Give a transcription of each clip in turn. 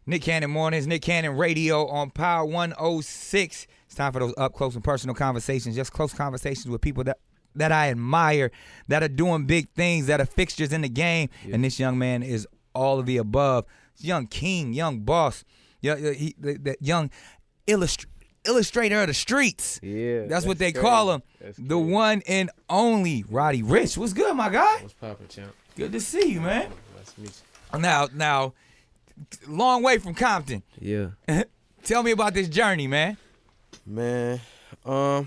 Nick Cannon Mornings, Nick Cannon Radio on Power 106. It's time for those up close and personal conversations, just close conversations with people that I admire, that are doing big things, that are fixtures in the game. Yeah. And this young man is all of the above. Young king, young boss, that young illustrator of the streets. Yeah, that's what they call him. The one and only Roddy Ricch. What's good, my guy? What's poppin', champ? Good to see you, man. Nice to meet you. Now, long way from Compton. Yeah. Tell me about this journey, man. Man, I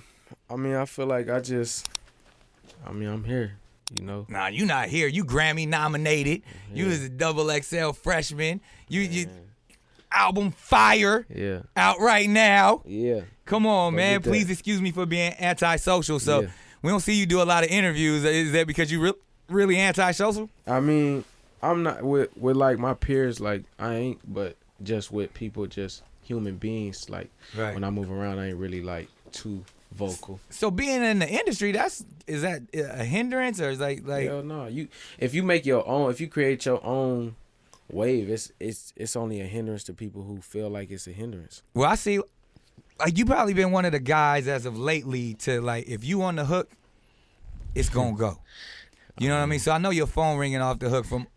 mean, I feel like I'm here, you know. Nah, you not here. You Grammy nominated. Yeah. You was a XXL freshman. You album fire. Yeah. Out right now. Yeah. Come on, man. Please excuse me for being antisocial. So we don't see you do a lot of interviews. Is that because you really antisocial? I mean, I'm not with like my peers. Like I ain't, but just with people, just human beings. Like when I move around, I ain't really like too vocal. So being in the industry, is that a hindrance or is like hell no. If you make your own, if you create your own wave, it's only a hindrance to people who feel like it's a hindrance. Well, I see. Like you probably been one of the guys as of lately to like if you on the hook, it's gonna go. You know what I mean? So I know your phone ringing off the hook from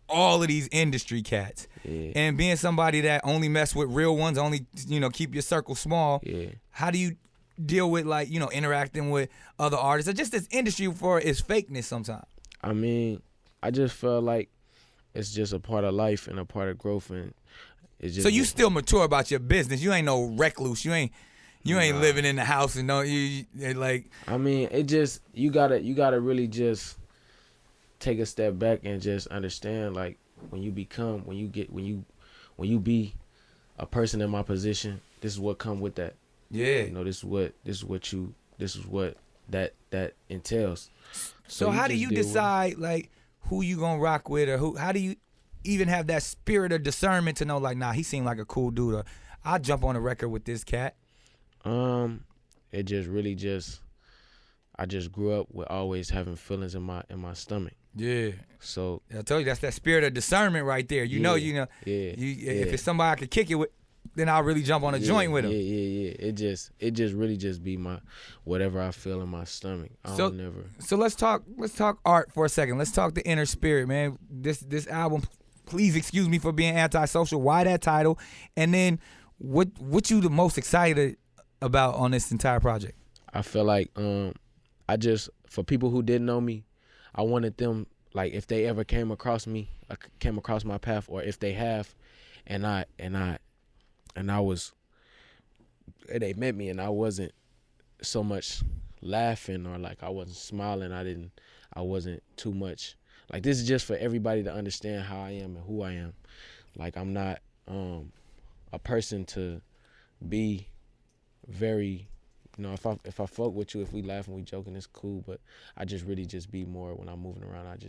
all of these industry cats. Yeah. And being somebody that only mess with real ones, only keep your circle small. Yeah. How do you deal with like interacting with other artists or just this industry for its fakeness sometimes? I mean, I just feel like it's just a part of life and a part of growth, and it's just. So you still mature about your business. You ain't no recluse. You ain't living in the house and you like. I mean, it just you gotta really just take a step back and just understand like when you be a person in my position, this is what come with that. Yeah. This is what that entails. So how do you decide like who you gonna rock with or how do you even have that spirit of discernment to know like, nah, he seemed like a cool dude or I'll jump on a record with this cat? It just really I just grew up with always having feelings in my stomach. Yeah. So I told you that's that spirit of discernment right there. You know. Yeah. If it's somebody I could kick it with, then I'll really jump on a joint with him. Yeah. It just really be my whatever I feel in my stomach. So let's talk art for a second. Let's talk the inner spirit, man. This album, please excuse me for being antisocial. Why that title? And then what you the most excited about on this entire project? I feel like for people who didn't know me, I wanted them like if they ever came across me, came across my path, or if they have, and they met me and I wasn't so much laughing or like I wasn't smiling. I wasn't too much. Like this is just for everybody to understand how I am and who I am. Like I'm not a person to be very. If I fuck with you, if we laugh and we joking, it's cool. But I just really just be more when I'm moving around. I'm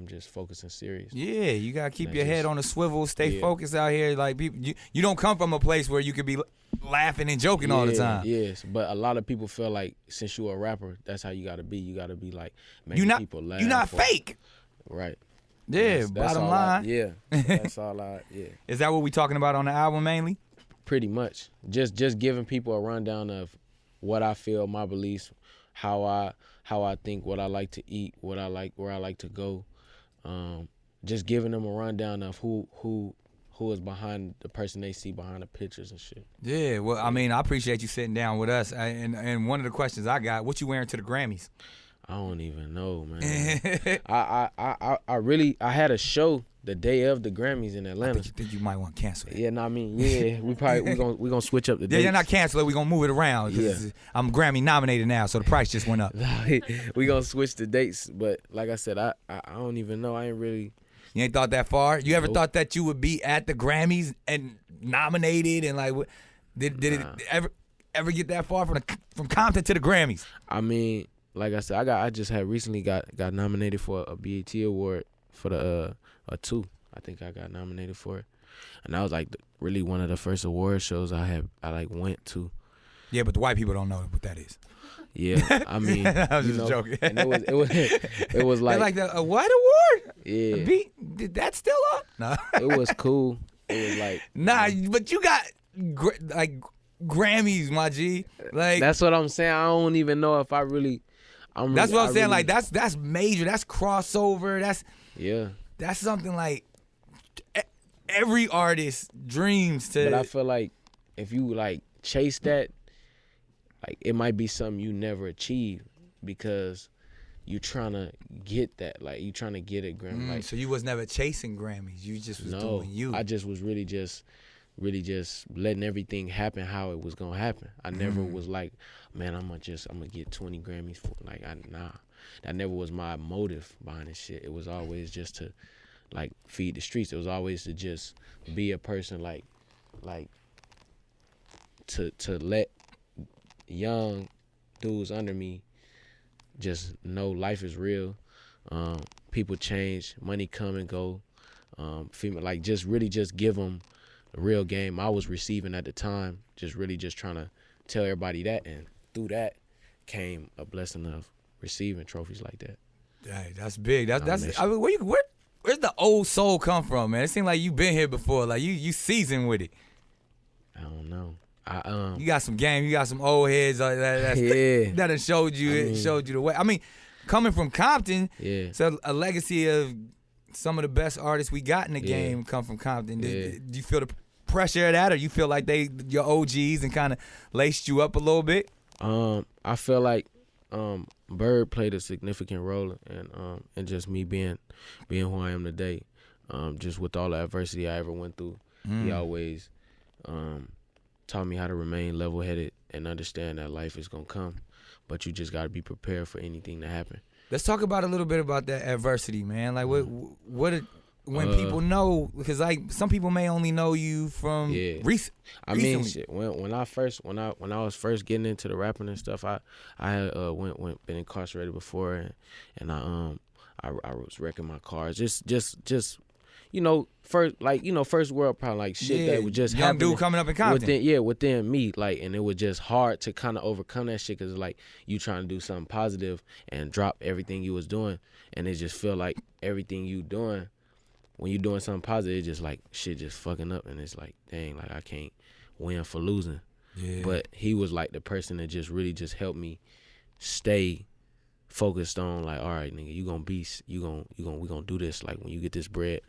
just focused and serious. Yeah, you gotta keep your head on a swivel, stay focused out here. Like people, you don't come from a place where you could be laughing and joking all the time. Yes, but a lot of people feel like since you're a rapper, that's how you gotta be. You gotta be like making people laugh. You're not fake. Right. Yeah. That's bottom line. That's all I. Yeah. Is that what we talking about on the album mainly? Pretty much. Just giving people a rundown of what I feel, my beliefs, how I think, what I like to eat, where I like to go. Just giving them a rundown of who is behind the person they see behind the pictures and shit. Yeah, well, I mean, I appreciate you sitting down with us. And one of the questions I got, what you wearing to the Grammys? I don't even know, man. I had a show the day of the Grammys in Atlanta. I think you might want to cancel it. Yeah, no, I mean, yeah, we gonna switch up the dates. Yeah, you're not cancel it. We gonna move it around. Yeah. I'm Grammy nominated now, so the price just went up. We gonna switch the dates, but like I said, I don't even know. I ain't really. You ain't thought that far? You ever thought that you would be at the Grammys and nominated and like, did it ever get that far from Compton to the Grammys? I mean, like I said, I just had recently got nominated for a BET award for the a 2. I think I got nominated for it, and that was like really one of the first award shows I went to. Yeah, but the white people don't know what that is. Yeah, I mean, I was just joking. And it was like a what award? Yeah, did that still up? No, it was cool. It was like Nah, but you got like Grammys, my G. Like that's what I'm saying. I don't even know if I really. That's what I'm saying. Like that's major. That's crossover. That's something like every artist dreams to. But I feel like if you like chase that, like it might be something you never achieve because you trying to get that. Like you trying to get it Grammy. Like so you was never chasing Grammys. You just was doing you. I just was really just letting everything happen how it was gonna happen. I never was like, man, I'm gonna get 20 Grammys for nah. That never was my motive behind this shit. It was always just to like feed the streets. It was always to just be a person like to let young dudes under me just know life is real. People change, money come and go. Female, like just really just give them the real game I was receiving at the time. Just really just trying to tell everybody that, and through that came a blessing of receiving trophies like that. Hey, that's big. That's. I mean, where's the old soul come from, man? It seems like you've been here before. Like you seasoned with it. I don't know. You got some game. You got some old heads that have showed you the way. I mean, coming from Compton, so a legacy of some of the best artists we got in the game come from Compton. Do you feel the pressure of that, or you feel like your OGs and kind of laced you up a little bit? I feel like Bird played a significant role in just me being who I am today. Just with all the adversity I ever went through, he always taught me how to remain level-headed and understand that life is gonna come, but you just gotta be prepared for anything to happen. Let's talk about a little bit about that adversity, man. Like when people know, because like some people may only know you from recently. I mean, shit. When I was first getting into the rapping and stuff, I had been incarcerated before, and I was wrecking my cars. Just first world problem, like shit that was just young happening. Dude coming up in Compton. Within me, like, and it was just hard to kind of overcome that shit, because like you trying to do something positive and drop everything you was doing, and it just feel like everything you doing, when you doing something positive, it just like shit just fucking up, and it's like, dang, like I can't win for losing. Yeah. But he was like the person that just really just helped me stay focused on, like, all right, nigga, we gonna do this. Like when you get this bread,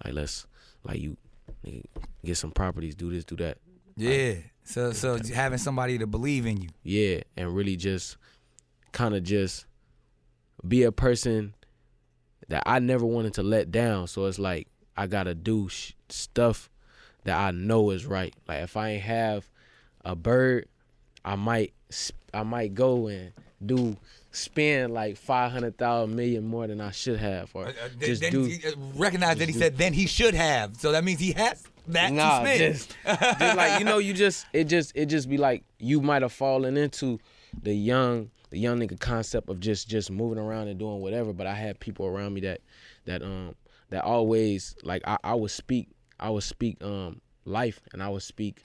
like let's like you nigga, get some properties, do this, do that. Yeah. Like, so having somebody to believe in you. Yeah, and really just kind of just be a person that I never wanted to let down. So it's like I gotta do stuff that I know is right. Like if I ain't have a Bird, I might go and spend like 500,000 million more than I should have, or recognize that he said then he should have. So that means he has that to spend. Just like it just be like you might have fallen into the young nigga concept of just moving around and doing whatever. But I had people around me that always like I would speak life, and I would speak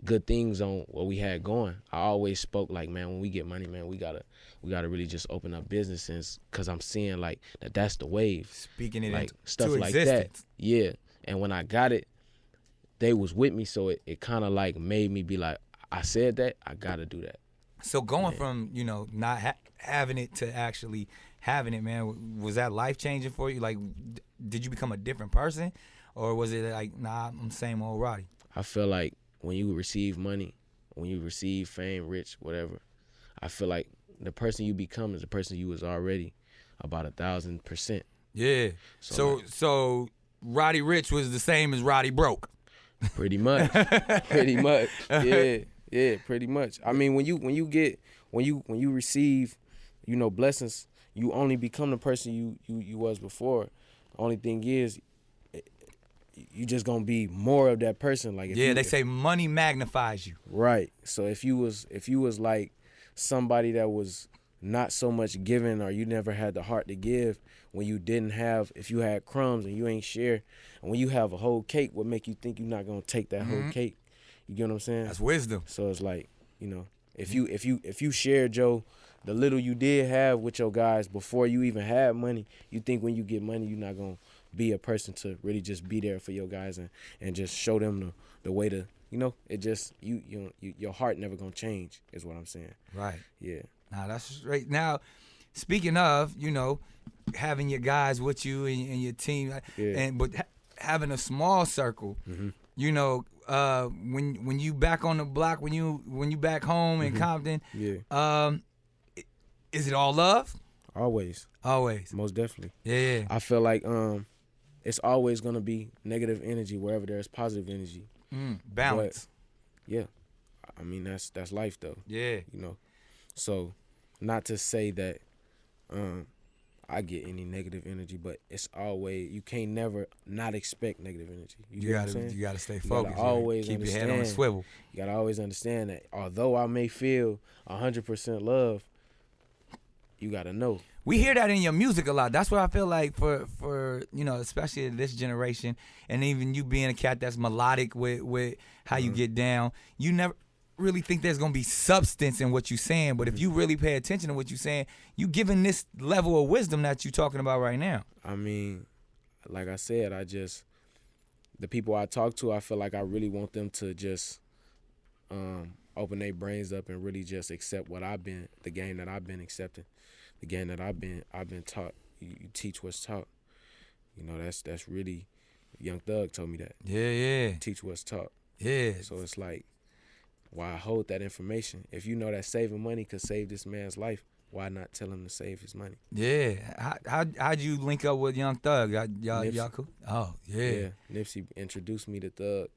good things on what we had going. I always spoke like, man, when we get money, man, we gotta really just open up businesses, because I'm seeing like that's the wave. Speaking it like into stuff like existence. that. Yeah. And when I got it, they was with me, so it kind of like made me be like, I said that, I gotta do that. So going from not having it to actually having it, man, was that life changing for you? Like, did you become a different person, or was it like, nah, I'm same old Roddy? I feel like when you receive money, when you receive fame, rich, whatever, I feel like the person you become is the person you was already about 1,000%. Yeah. So Roddy Ricch was the same as Roddy Broke. Pretty much. Pretty much. Yeah, pretty much. I mean, when you receive, blessings, you only become the person you was before. Only thing is, you just gonna be more of that person. Like they say money magnifies you. Right. So if you was like somebody that was not so much giving, or you never had the heart to give, when you didn't have, if you had crumbs and you ain't share, and when you have a whole cake, what make you think you're not gonna take that whole cake? You get what I'm saying? That's wisdom. So it's like, if you share, Joe, the little you did have with your guys before you even had money, you think when you get money you're not gonna be a person to really just be there for your guys and just show them the way to, you know, it just, your heart never gonna change is what I'm saying. Right. Yeah. Now that's straight. Now, speaking of, you know, having your guys with you and your team, but having a small circle, you know, when you back on the block, when you back home in Compton, is it all love? Always. Most definitely. Yeah. I feel like it's always gonna be negative energy wherever there's positive energy. Balance. But, yeah. I mean that's life though. Yeah. You know. So not to say that I get any negative energy, but it's always, you can't never not expect negative energy. You gotta stay focused. You gotta always keep your head on a swivel. You gotta always understand that although I may feel 100% love, you gotta know. We hear that in your music a lot. That's what I feel like for you know, especially in this generation, and even you being a cat that's melodic with how you get down. You never really think there's gonna be substance in what you're saying, but if you really pay attention to what you're saying, you giving this level of wisdom that you're talking about right now. I mean, like I said, the people I talk to, I feel like I really want them to just open their brains up and really just accept the game that I've been accepting. The game that I've been taught. You teach what's taught. You know, that's really, Young Thug told me that. Yeah. Teach what's taught. Yeah. So it's like, why hold that information? If you know that saving money could save this man's life, why not tell him to save his money? Yeah. How'd you link up with Young Thug? Y'all cool? Oh, yeah. Yeah. Nipsey introduced me to Thug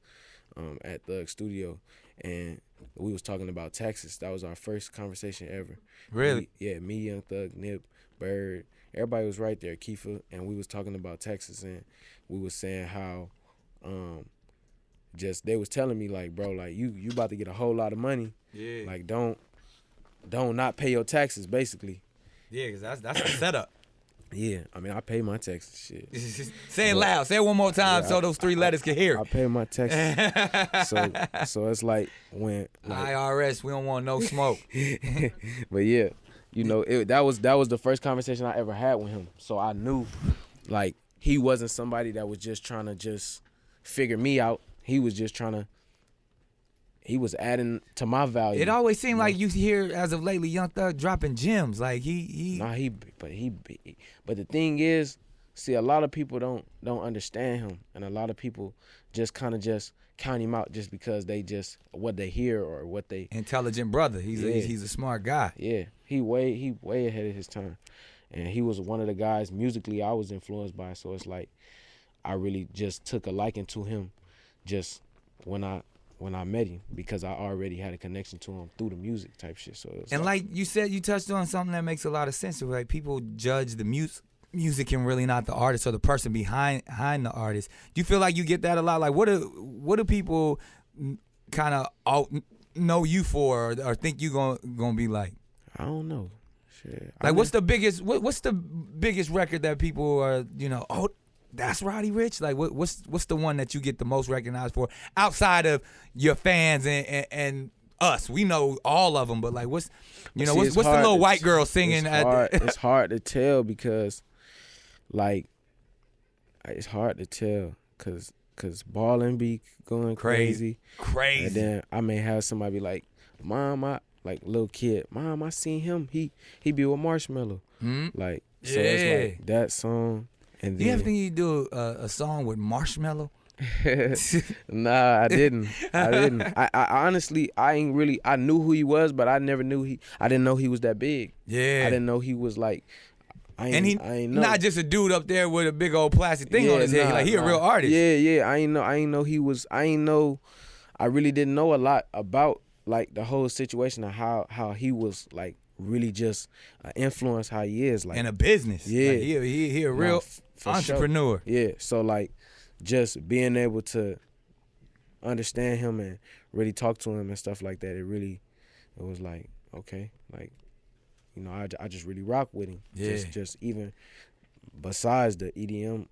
at Thug Studio, and we was talking about Texas. That was our first conversation ever. Really? Me, Young Thug, Nip, Bird, everybody was right there, Kiefer, and we was talking about Texas, and we was saying how they was telling me like, bro, like you about to get a whole lot of money. Yeah. Like don't not pay your taxes, basically. Yeah, because that's a setup. Yeah, I mean, I pay my taxes, shit. Say it loud. Say it one more time so those three letters can hear it. I pay my taxes. so it's like when IRS, we don't want no smoke. But yeah, you know, that was the first conversation I ever had with him. So I knew, like, he wasn't somebody that was just trying to just figure me out. He was just he was adding to my value. It always seemed like you hear, as of lately, Young Thug dropping gems. Like but the thing is, see, a lot of people don't understand him, and a lot of people just kind of just count him out just because they just what they hear or what they. Intelligent brother. He's a smart guy. Yeah, he way ahead of his time, and he was one of the guys musically I was influenced by. So it's like I really just took a liking to him, just when I met him, because I already had a connection to him through the music type shit. So and like you said, you touched on something that makes a lot of sense. Like people judge the music and really not the artist or the person behind the artist. Do you feel like you get that a lot? Like what do people kind of know you for or think you gonna be like? I don't know. Shit. Like what's the biggest record that people are, you know, that's Roddy Ricch? Like what's the one that you get the most recognized for outside of your fans and us? We know all of them, but like what's the little white girl singing? It's hard to tell because like it's hard to tell because Ballin' be going crazy. And then I may have somebody be like, Mom, like little kid, Mom, I seen him. He be with Marshmello. Like so it's like that song. And then, you ever think you do a song with Marshmello? Nah, I didn't. I honestly, I knew who he was, but I didn't know he was that big. Yeah. I didn't know he was like, I ain't know. Not just a dude up there with a big old plastic thing on his head. Like he a real artist. Yeah. I really didn't know a lot about like the whole situation of how he was like really just influence how he is like in a business. Yeah. Like he a real entrepreneur. Sure. Yeah. So like just being able to understand him and really talk to him and stuff like that, it was like, okay, like, you know, I just really rock with him. Yeah. Just even besides the EDM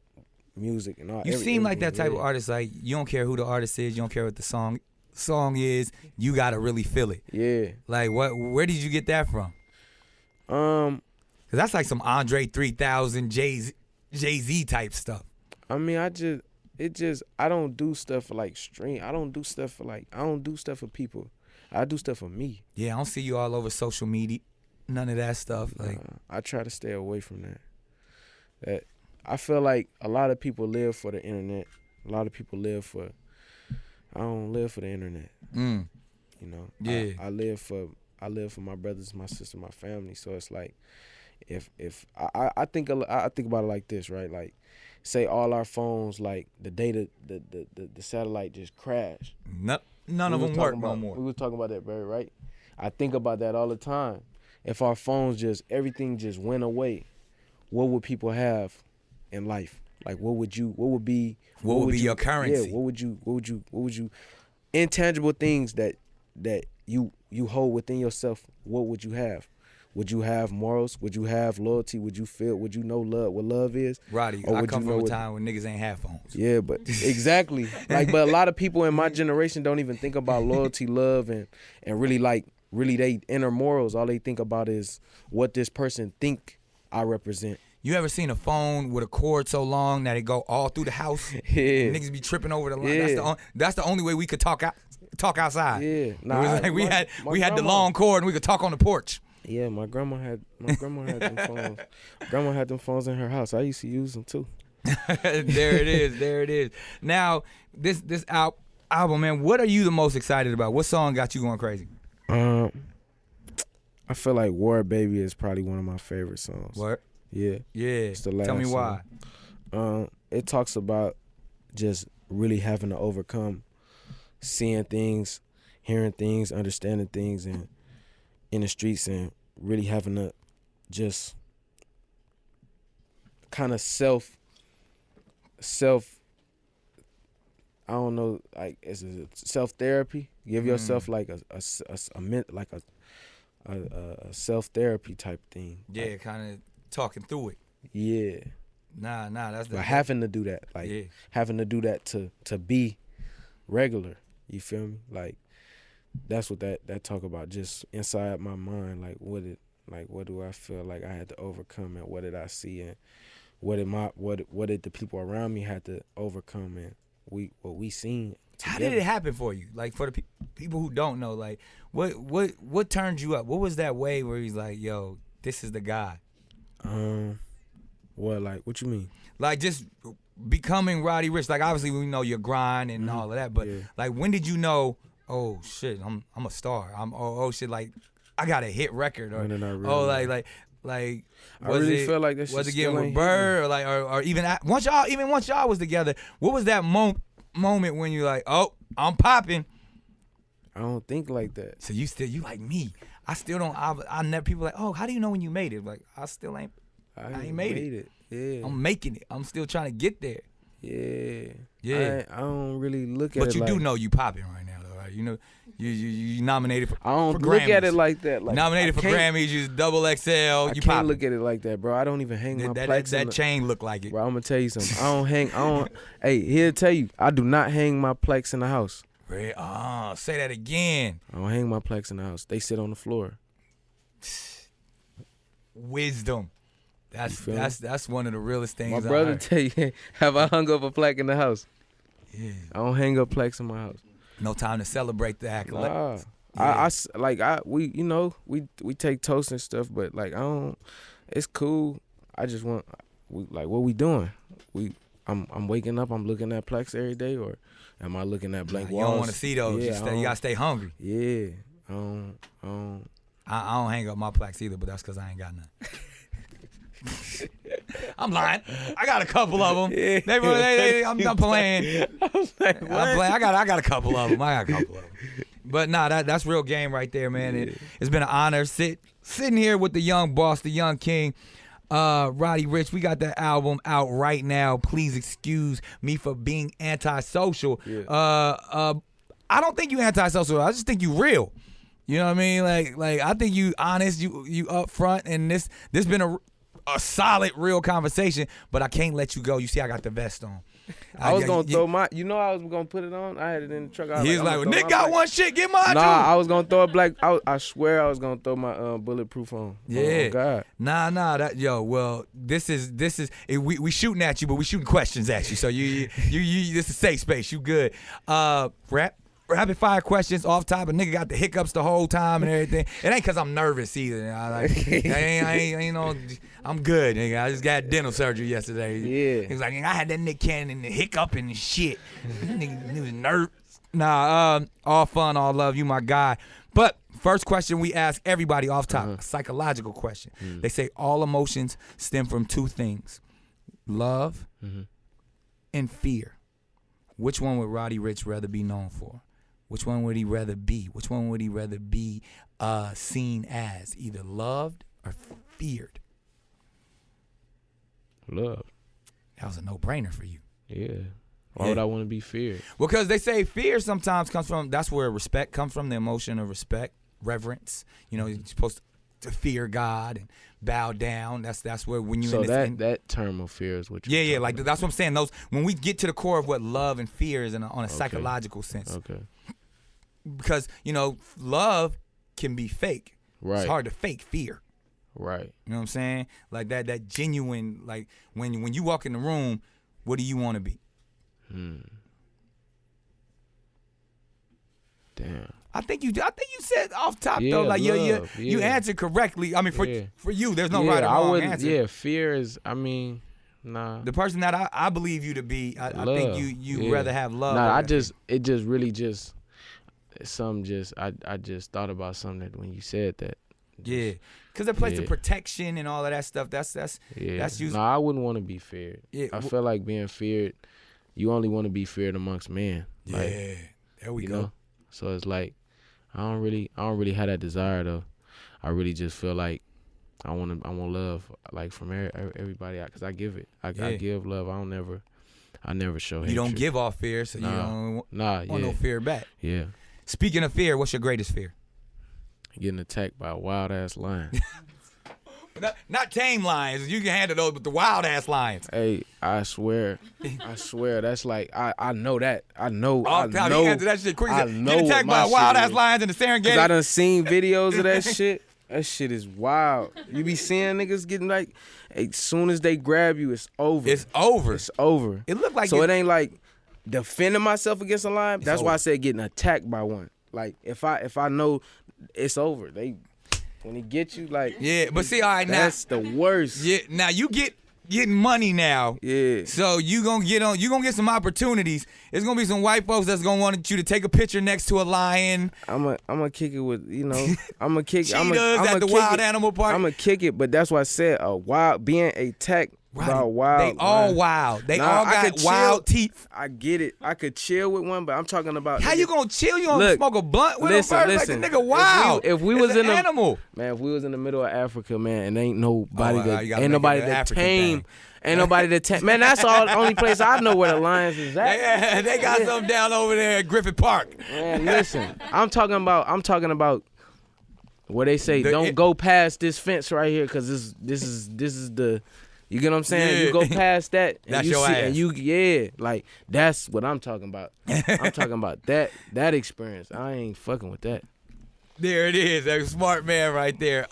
music and all. You seem like that type of artist. Like you don't care who the artist is, you don't care what the song is, you gotta really feel it. Yeah. Like where did you get that from? Cause that's like some Andre 3000, Jay-Z type stuff. I mean, I don't do stuff for like stream. I don't do stuff for people. I do stuff for me. Yeah, I don't see you all over social media. None of that stuff. Like, I try to stay away from that. I feel like a lot of people live for the internet. A lot of people I don't live for the internet. You know. Yeah. I live for my brothers, my sister, my family. So it's like, if I think about it like this, right? Like, say all our phones, like the data, the satellite just crashed. None of them work no more. We were talking about that, Barry, right? I think about that all the time. If our phones everything just went away, what would people have in life? Like, what would be your currency? Yeah, what would you intangible things that you hold within yourself, what would you have? Would you have morals? Would you have loyalty? Would you know love, what love is? Roddy, I come from a time when niggas ain't have phones. Yeah, but exactly. Like, but a lot of people in my generation don't even think about loyalty, love, and really they inner morals. All they think about is what this person think I represent. You ever seen a phone with a cord so long that it go all through the house? Yeah. Niggas be tripping over the line. Yeah. That's the only way we could talk outside. Yeah. We had the long cord and we could talk on the porch. Yeah, my grandma had them phones. Grandma had them phones in her house. I used to use them too. There it is. Now, this album, man, what are you the most excited about? What song got you going crazy? I feel like War Baby is probably one of my favorite songs. What? Yeah. Yeah. It's the last Tell me song. why. It talks about just really having to overcome seeing things, hearing things, understanding things, and in the streets, and really having to just kind of self I don't know, like, it's a self therapy. Give yourself like a self therapy type thing. Yeah, like, kind of talking through it. Yeah. Nah, that's But having to do that, like, yeah. having to do that to be regular. You feel me? Like, that's what that talk about. Just inside my mind, like, what do I feel like I had to overcome, and what did I see, and what did the people around me had to overcome, and what we seen together. How did it happen for you? Like, for the people who don't know, like, what turned you up? What was that way where he's like, yo, this is the guy? What you mean? Like, just becoming Roddy Ricch. Like, obviously we know your grind and all of that, but like, when did you know, oh shit, I'm a star. Oh shit, like, I got a hit record, or like I really feel like that shit was it still getting with ain't Bird, or like, or even once y'all was together, what was that moment when you like, oh, I'm popping? I don't think like that. So you like me. I still don't. I never. People like, oh, how do you know when you made it? Like, I still ain't. I ain't made it. Yeah. I'm making it. I'm still trying to get there. Yeah. Yeah. I don't really look at it. But you like, do know you popping right now, though, right? You know, you nominated for. I don't for look Grammys. at it like that. Like, nominated for Grammys. You double XL. I You can't popping. look at it like that, bro. I don't even hang my plaques. That chain look like it. Bro, I'm gonna tell you something. I don't. Hey, he'll tell you. I do not hang my plaques in the house. Right? Say that again. I don't hang my plaques in the house. They sit on the floor. Wisdom. That's one of the realest things. My brother tell you, have I hung up a plaque in the house? Yeah. I don't hang up plaques in my house. No time to celebrate the accolade. Nah. We take toasts and stuff, but like, I don't. It's cool. I just want, what we doing? I'm waking up. I'm looking at plaques every day, or am I looking at blank walls? You don't want to see those. Yeah, You gotta stay hungry. Yeah. I don't hang up my plaques either, but that's because I ain't got none. I'm lying. I got a couple of them. Yeah. I'm not playing. I got a couple of them. But nah, that's real game right there, man. It's been an honor sitting here with the young boss, the young king, Roddy Ricch. We got that album out right now. Please excuse me for being antisocial. Yeah. I don't think you antisocial. I just think you real. You know what I mean? Like I think you honest, you up front, and this been a a solid, real conversation, but I can't let you go. You see, I got the vest on. I was gonna throw my. You know, I was gonna put it on. I had it in the truck. He was like, well, Nick got one shit. Get mine. Nah, too. I was gonna throw a black. I swear, I was gonna throw my bulletproof on. Yeah. Oh God. Nah. Well, this is. We shooting at you, but we shooting questions at you. So you this is safe space. You good? Rapid fire questions off top. A nigga got the hiccups the whole time and everything. It ain't cause I'm nervous either. I ain't know. I'm good, nigga. I just got dental surgery yesterday. Yeah. He was like, I had that Nick Cannon and the hiccup and the shit. Nigga was nervous. Nah, all fun, all love. You my guy. But first question we ask everybody off top, a psychological question. They say all emotions stem from two things: love and fear. Which one would Roddy Ricch rather be known for? Which one would he rather be? Which one would he rather be seen as? Either loved or feared? Love. That was a no-brainer for you. Yeah. Why would I want to be feared? Well, because they say fear sometimes comes from, that's where respect comes from, the emotion of respect, reverence. You know, you're supposed to fear God and bow down. That's where when you so in this, that term of fear is what you're yeah, like that's what I'm saying. Those when we get to the core of what love and fear is on a psychological sense. Okay. Because, you know, love can be fake. Right. It's hard to fake fear. Right. You know what I'm saying? Like that genuine, like when you walk in the room, what do you want to be? Damn. I think you said off top though, like love, you answered correctly. I mean, for you, there's no right or wrong answer. Yeah, fear is. I mean, nah. The person that I believe you to be, I think you rather have love. Nah, it just I just thought about something that when you said that. Yeah, because that place of protection and all of that stuff. That's usually. No, I wouldn't want to be feared. Yeah, I feel like being feared. You only want to be feared amongst men. Yeah, like, there we go. Know? So it's like I don't really have that desire though. I really just feel like I want love like from everybody because I give it. I give love. I never show hatred. You don't give off fear, so you don't want no fear back. Yeah. Speaking of fear, what's your greatest fear? Getting attacked by a wild ass lion. Not tame lions. You can handle those, but the wild ass lions. Hey, I swear, that's like I know that. I know. You answer that shit quick. I know. Get attacked by wild ass lions in the Serengeti. I done seen videos of that shit. That shit is wild. You be seeing niggas getting like, as soon as they grab you, it's over. It's over. It's over. It looked like so. It ain't like defending myself against a lion. That's why I said getting attacked by one. Like if I know it's over, when he get you, like but see, all right, now that's the worst. Yeah, now you getting money now. Yeah. So you gonna get some opportunities. There's gonna be some white folks that's gonna want you to take a picture next to a lion. I'm gonna kick it with I'm gonna kick. Cheetahs at the wild animal park. I'm gonna kick it, but that's why I said being attacked. By wild. They all wild. They all got wild teeth. I get it. I could chill with one, but I'm talking about. How you gonna chill? You gonna smoke a blunt with him first? Listen, like the nigga wild. If we was in animal, man, if we was in the middle of Africa, man, and ain't nobody ain't nobody that tame. Ain't nobody that tame. Man, that's all. The only place I know where the lions is at. They got something down over there at Griffith Park. Man, listen, I'm talking about where they say don't go past this fence right here because this is the. You get what I'm saying? Yeah. You go past that, and that's you your see, ass. And like that's what I'm talking about. I'm talking about that experience. I ain't fucking with that. There it is. That smart man right there.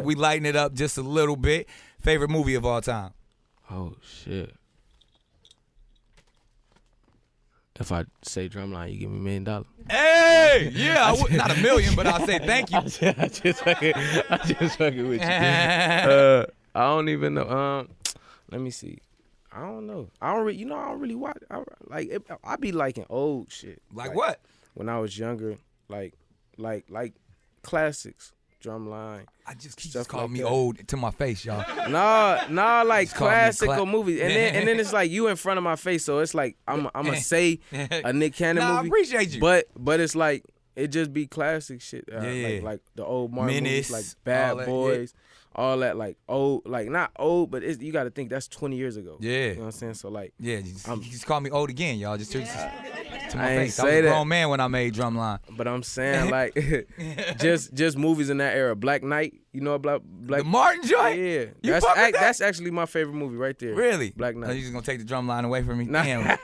We lighten it up just a little bit. Favorite movie of all time? Oh shit! If I say Drumline, you give me $1 million. Hey, yeah, not $1 million, but I'll say thank you. I just fucking with you. I don't even know. Let me see. I don't know. I don't really watch. I be liking old shit. Like what? When I was younger, like classics, Drumline. He just called me old to my face, y'all. Nah, like classical movies, and then it's like you in front of my face, so it's like I'ma say a Nick Cannon movie. I appreciate you. But it's like it just be classic shit. Like the old Martin movies, like Bad Boys. all that like old, like not old, but you got to think that's 20 years ago. Yeah. You know what I'm saying? So like, Yeah, you just called me old again, y'all. Just to my I ain't face. I was say a that. grown man when I made Drumline. But I'm saying like, just movies in that era. Black Knight, you know about Black. The Martin joint? Yeah, You fuck with that? that's actually my favorite movie right there. Really? Black Oh, Knight. you just gonna take the Drumline away from me? Nah. Damn.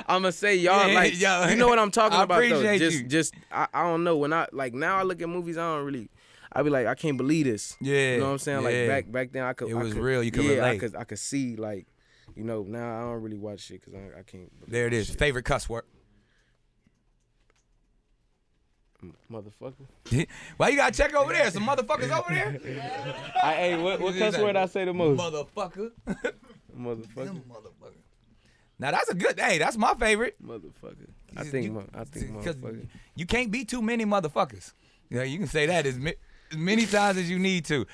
I'ma say y'all Yeah, like, yo. you know what I'm talking I about though. appreciate you. Just I don't know, when I like now I look at movies, I be like, I can't believe this. Yeah. You know what I'm saying? Yeah. Like back then I could. It was I could, real. You could yeah, relate. I could see like, you know, now I don't really watch shit because I can't. There it is. Shit. Favorite cuss word? Motherfucker. Why you gotta check over there? Some motherfuckers over there? Hey, what cuss word I say the most? Motherfucker. Motherfucker. Them motherfucker. Now that's a good. Hey, that's my favorite. Motherfucker. I think motherfucker. You can't be too many motherfuckers. Yeah, you can say that as many times as you need to.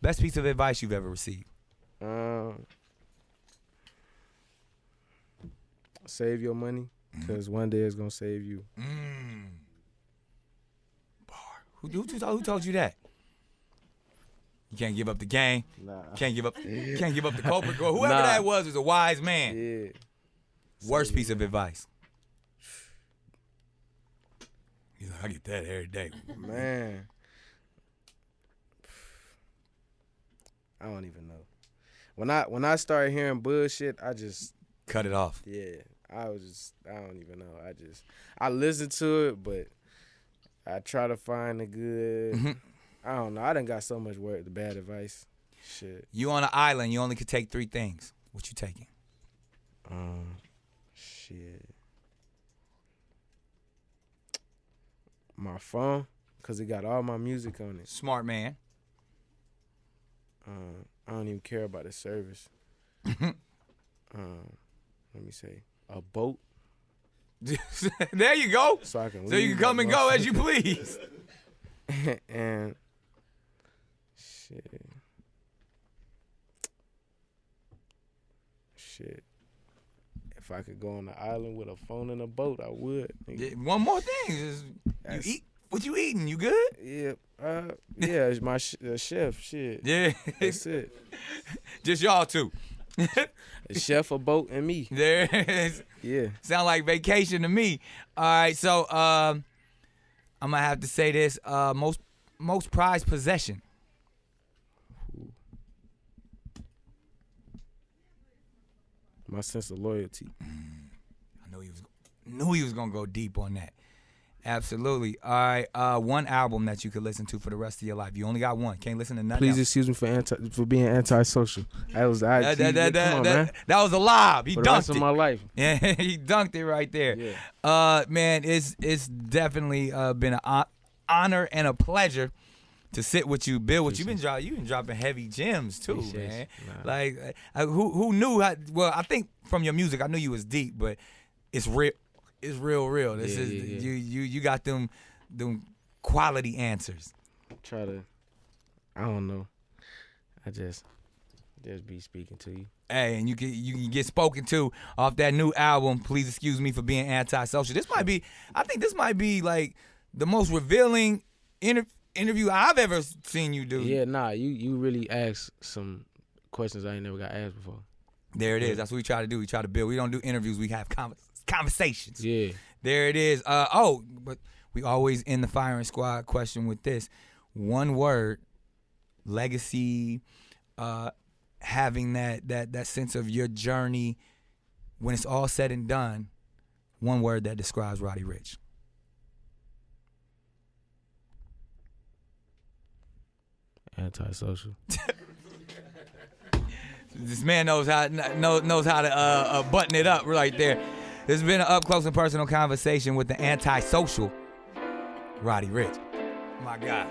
Best piece of advice you've ever received? Save your money, because one day it's gonna save you. Who told you that? You can't give up the game. Nah. Can't give up the culprit. Or whoever Nah. that was a wise man. Yeah. Worst piece of advice. He's like, I get that every day. Man. I don't even know. When I started hearing bullshit, I just Cut it off. yeah. I don't even know. I listen to it, but I try to find the good. I don't know. I done got so much the bad advice. Shit. You on an island, you only could take 3 things. What you taking? Shit. My phone, because it got all my music on it. Smart man. I don't even care about the service. Let me say, a boat. There you go. So I can So you can come and go as you please. And shit. If I could go on the island with a phone and a boat, I would. Yeah, one more thing. You eat. What you eating? You good? Yeah. Yeah, it's my chef. Shit. Yeah. That's it. Just y'all two. A chef, a boat, and me. There it is. Yeah. Sound like vacation to me. All right, so I'm gonna have to say this. Most prized possession. My sense of loyalty. I knew he was gonna go deep on that. Absolutely. All right. One album that you could listen to for the rest of your life. You only got one. Can't listen to nothing. Please else. excuse me for being antisocial. That was come on, man. That was a lob. He For the rest dunked of it. my life. Yeah, he dunked it right there. Yeah. Man, it's definitely been an honor and a pleasure to sit with you, Bill. You've been dropping heavy gems too, Appreciate man. you. Like who knew? Well, I think from your music, I knew you was deep, but it's real. It's real. This is yeah. You got them quality answers. I don't know. I just be speaking to you. Hey, and you can get spoken to off that new album. Please excuse me for being antisocial. I think this might be like the most revealing interview I've ever seen you do. Yeah, nah, you really asked some questions I ain't never got asked before. There it is. That's what we try to do. We try to build. We don't do interviews. We have conversations. Yeah. There it is. But we always end the firing squad question with this. One word, legacy, having that sense of your journey when it's all said and done. One word that describes Roddy Ricch. Antisocial. This man knows how to button it up right there. This has been an up close and personal conversation with the antisocial Roddy Ricch. My God.